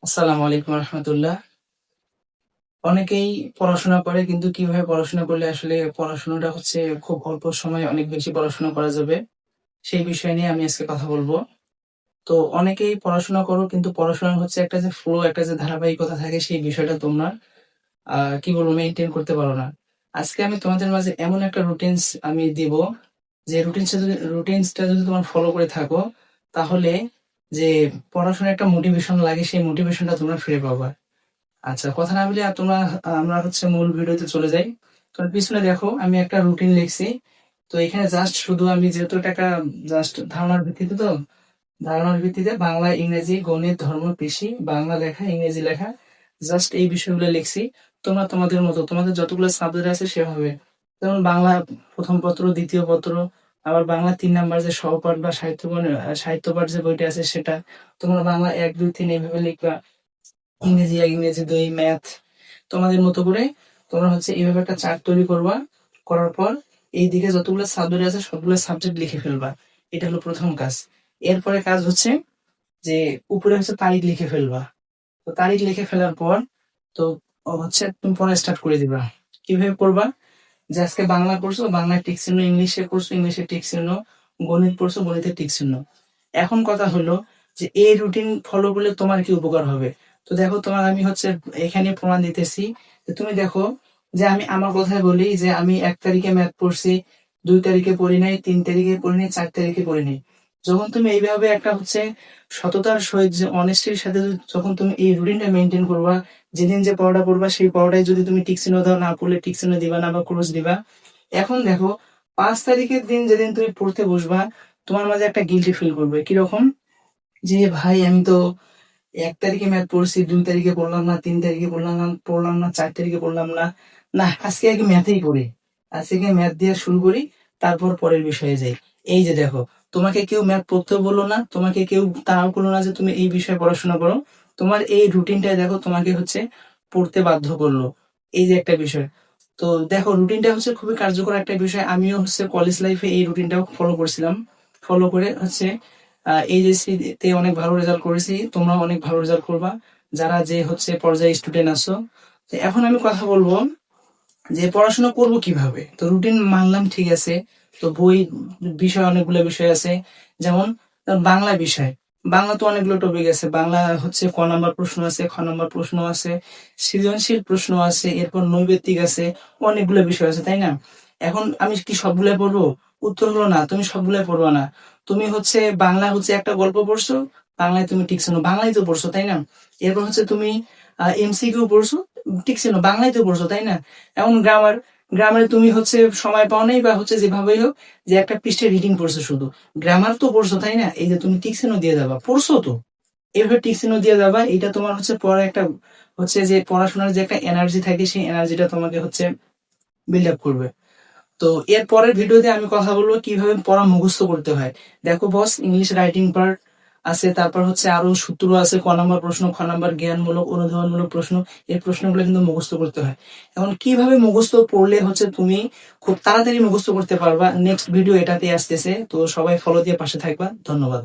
আসসালামু আলাইকুম রহমতুল্লাহ। অনেকেই পড়াশোনা করে কিন্তু কিভাবে পড়াশোনা করলে আসলে পড়াশোনাটা হচ্ছে খুব অল্প সময়ে অনেক বেশি পড়াশোনা করা যাবে, সেই বিষয় নিয়ে আমি আজকে কথা বলবো। তো অনেকেই পড়াশোনা করো কিন্তু পড়াশোনার হচ্ছে একটা যে ফ্লো, একটা যে ধারাবাহিকতা থাকে সেই বিষয়টা তোমরা কি বলবো মেইনটেইন করতে পারো না। আজকে আমি তোমাদের মাঝে এমন একটা রুটিনস আমি দিব, যে রুটিনসটা যদি তোমরা ফলো করে থাকো, তাহলে যে পড়াশোনার একটা মোটিভেশন লাগে সেই মোটিভেশনটা তোমরা ফিরে পাবা। আচ্ছা, কথা না বলে আমরা হচ্ছে মূল ভিডিওতে চলে যাই। তোমার পিছনে দেখো আমি একটা রুটিন লিখছি। তো এখানে জাস্ট শুধু আমি যেহেতু এটা একটা জাস্ট ধারণার ভিত্তিতে বাংলা, ইংরেজি, গণিত, ধর্ম, কৃষি, বাংলা লেখা, ইংরেজি লেখা, জাস্ট এই বিষয়গুলো লিখছি। তোমরা তোমাদের মতো তোমাদের যতগুলো সাবজেক্ট আছে সেভাবে, যেমন বাংলা প্রথম পত্র, দ্বিতীয় পত্র, আবার বাংলা ৩ নাম্বার যে সহপাঠ বা সাহিত্য পাঠ যে বইটা আছে সেটা, তোমরা বাংলা ১, ২, ৩ এইভাবে লিখবা। ইংরেজি ১, ইংরেজি ২, ম্যাথ তোমাদের মতো করে তোমরা হচ্ছে এইভাবে একটা চার্ট তৈরি করবা। করার পর এইদিকে যতগুলো সাবজেক্ট আছে সবগুলো সাবজেক্ট লিখে ফেলবা। এটা হলো প্রথম কাজ। এরপরে কাজ হচ্ছে যে উপরে হচ্ছে তারিখ লিখে ফেলবা। তো তারিখ লিখে ফেলার পর তো হচ্ছে তুমি পড়া স্টার্ট করে দিবা। কিভাবে পড়বা? যে আজকে বাংলা পড়ছো, বাংলায় টিক চিহ্ন, ইংলিশে পড়ছো, ইংলিশে টিক চিহ্ন, গণিত পড়ছো, গণিতে টিক চিহ্ন। এখন কথা হলো যে এই রুটিন ফলো করলে তোমার কি উপকার হবে। তো দেখো, তোমার আমি হচ্ছে এখানে প্রমাণ দিতেছি। যে তুমি দেখো, যে আমি আমার কথাই বলি, যে আমি ১ তারিখে ম্যাথ পড়ছি, ২ তারিখে পড়ি নাই, ৩ তারিখে পড়ি নাই, ৪ তারিখে পড়ি নাই। যখন তুমি এইভাবে একটা হচ্ছে সততার সহিত, যে অনেস্টির সাথে যখন তুমি এই রুটিনটা মেনটেন করবা, যেদিন যে পড়াটা পড়বা সেই পড়াটাই যদি তুমি টিক চিহ্ন দাও, না পড়লে টিক চিহ্ন দিবা না বা ক্রস দিবা। এখন দেখো, ৫ তারিখের দিন যেদিন তুমি পড়তে বসবা, তোমার মাঝে একটা গিল্টি ফিল করবে। কিরকম? যে ভাই আমি তো ১ তারিখে ম্যাথ পড়ছি, ২ তারিখে পড়লাম না, ৩ তারিখে পড়লাম না, ৪ তারিখে পড়লাম না। না, আজকে আগে ম্যাথেই পড়ি। আজকে ম্যাথ দিয়ে শুরু করি, তারপর পরের বিষয়ে যাই। এই যে দেখো, তোমাকে কেউ ম্যাথ পড়তেও বললো না, তোমাকে কেউ তাড়াও করলো না যে তুমি এই বিষয়ে পড়াশোনা করো। তোমার এই রুটিনটাই দেখো তোমাকে হচ্ছে পড়তে বাধ্য করলো। এই যে একটা বিষয়। তো দেখো, রুটিনটা হচ্ছে খুবই কার্যকর একটা বিষয়। আমিও হচ্ছে কলেজ লাইফে এই রুটিনটাও ফলো করছিলাম। ফলো করে হচ্ছে এইচএসসি তে অনেক ভালো রেজাল্ট করেছি। তোমরাও অনেক ভালো রেজাল্ট করবা, যারা যে হচ্ছে পর্যায়ে স্টুডেন্ট আছো। তো এখন আমি কথা বলবো যে পড়াশোনা করব কিভাবে। তো রুটিন মানলাম, ঠিক আছে। তো বই, বিষয় অনেকগুলো বিষয় আছে। যেমন বাংলা বিষয়, বাংলা তো অনেকগুলো টপিক আছে। বাংলা হচ্ছে ক নাম্বার প্রশ্ন আছে, খ নাম্বার প্রশ্ন আছে, সৃজনশীল প্রশ্ন আছে, এরপর নৈবেত্তিক আছে, অনেকগুলো বিষয় আছে, তাই না? এখন আমি কি সবগুলাই পড়বো? উত্তর হলো না, তুমি সবগুলাই পড়বা না। তুমি হচ্ছে বাংলা হচ্ছে একটা গল্প পড়ছো, বাংলায় তুমি টিকছো না, বাংলায় তো পড়ছো, তাই না? এরপর হচ্ছে তুমি এমসিকিউ পড়ছো, টিকছো না, বাংলায় তো পড়ছো, তাই না? এখন গ্রামারে তুমি হচ্ছে সময় পাও নাই, বা হচ্ছে যেভাবেই হোক, যে একটা পৃষ্ঠে রিডিং পড়ছো শুধু, গ্রামার তো পড়ছো, তাই না? এই যে তুমি টিকচিহ্ন দিয়ে যাবা, পড়ছো তো, এভাবে টিকচিহ্ন দিয়ে যাবা। এটা তোমার হচ্ছে পড়ার একটা হচ্ছে যে পড়াশোনার যে একটা এনার্জি থাকে, সেই এনার্জিটা তোমাকে হচ্ছে বিল্ড আপ করবে। তো এর পরের ভিডিওতে আমি কথা বলবো কিভাবে পড়া মুখস্থ করতে হয়। দেখো বস, ইংলিশ রাইটিং পার্ট আছে, তারপর হচ্ছে আরো সূত্র আছে, ক নাম্বার প্রশ্ন, খ নাম্বার জ্ঞানমূলক, অনুধাবনমূলক প্রশ্ন। এই প্রশ্নগুলো কিন্তু মুখস্থ করতে হয়। এখন কিভাবে মুখস্থ পড়লে হচ্ছে তুমি খুব তাড়াতাড়ি মুখস্থ করতে পারবা, নেক্সট ভিডিও এটাতে আসতেছে। তো সবাই ফলো দিয়ে পাশে থাকবা। ধন্যবাদ।